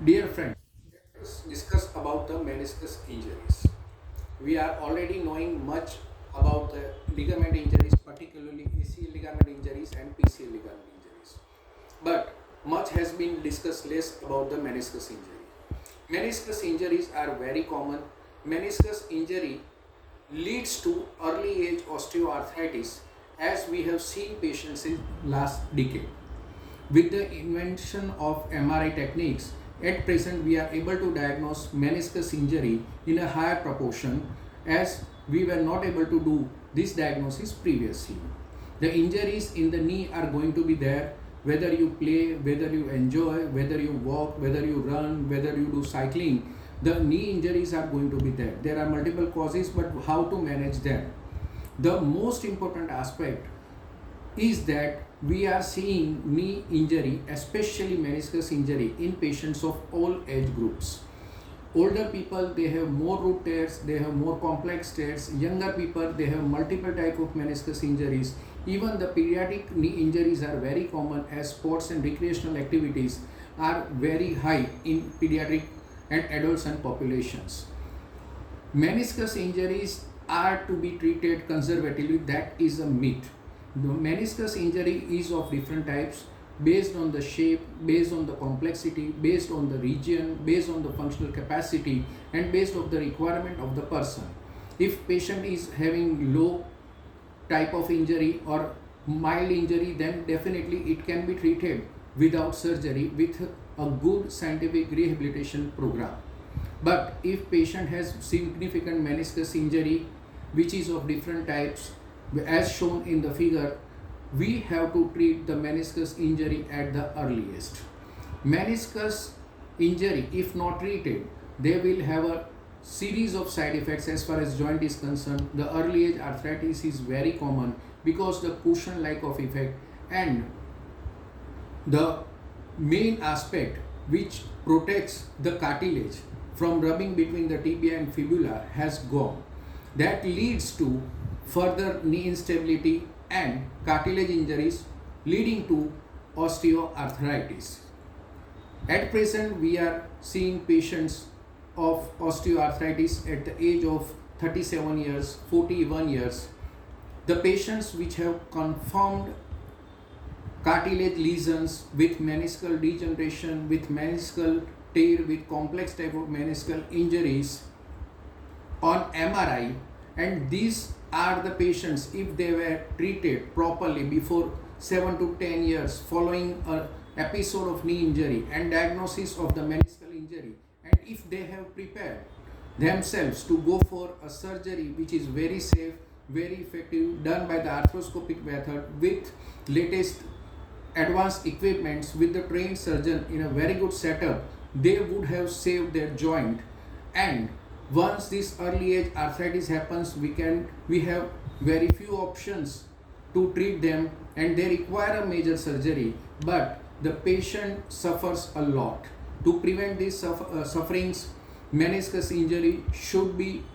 Dear friends, let's discuss about the meniscus injuries. We are already knowing much about the ligament injuries, particularly ACL ligament injuries and PCL ligament injuries. But much has been discussed less about the meniscus injury. Meniscus injuries are very common. Meniscus injury leads to early age osteoarthritis, as we have seen patients in last decade. With the invention of MRI techniques, at present we are able to diagnose meniscus injury in a higher proportion, as we were not able to do this diagnosis previously. The injuries in the knee are going to be there whether you play, whether you enjoy, whether you walk, whether you run, whether you do cycling. The knee injuries are going to be there. There are multiple causes, but how to manage them? The most important aspect is that we are seeing knee injury, especially meniscus injury, in patients of all age groups. Older people, they have more root tears, they have more complex tears. Younger people, they have multiple type of meniscus injuries. Even the pediatric knee injuries are very common, as sports and recreational activities are very high in pediatric and adolescent populations. Meniscus injuries are to be treated conservatively. That is a myth. The meniscus injury is of different types, based on the shape, based on the complexity, based on the region, based on the functional capacity, and based on the requirement of the person. If patient is having low type of injury or mild injury, then definitely it can be treated without surgery with a good scientific rehabilitation program. But if patient has significant meniscus injury, which is of different types, as shown in the figure, we have to treat the meniscus injury at the earliest. Meniscus injury, if not treated, they will have a series of side effects as far as joint is concerned. The early age arthritis is very common because the cushion like of effect, and the main aspect which protects the cartilage from rubbing between the tibia and fibula has gone. That leads to further knee instability and cartilage injuries, leading to osteoarthritis. At present, we are seeing patients of osteoarthritis at the age of 37 years, 41 years. The patients which have confirmed cartilage lesions with meniscal degeneration, with meniscal tear, with complex type of meniscal injuries on MRI, and these are the patients, if they were treated properly before 7 to 10 years following an episode of knee injury and diagnosis of the meniscal injury, and if they have prepared themselves to go for a surgery which is very safe, very effective, done by the arthroscopic method with latest advanced equipments, with the trained surgeon in a very good setup, they would have saved their joint. And once this early age arthritis happens, we have very few options to treat them, and they require a major surgery, but the patient suffers a lot. To prevent these sufferings, meniscus injury should be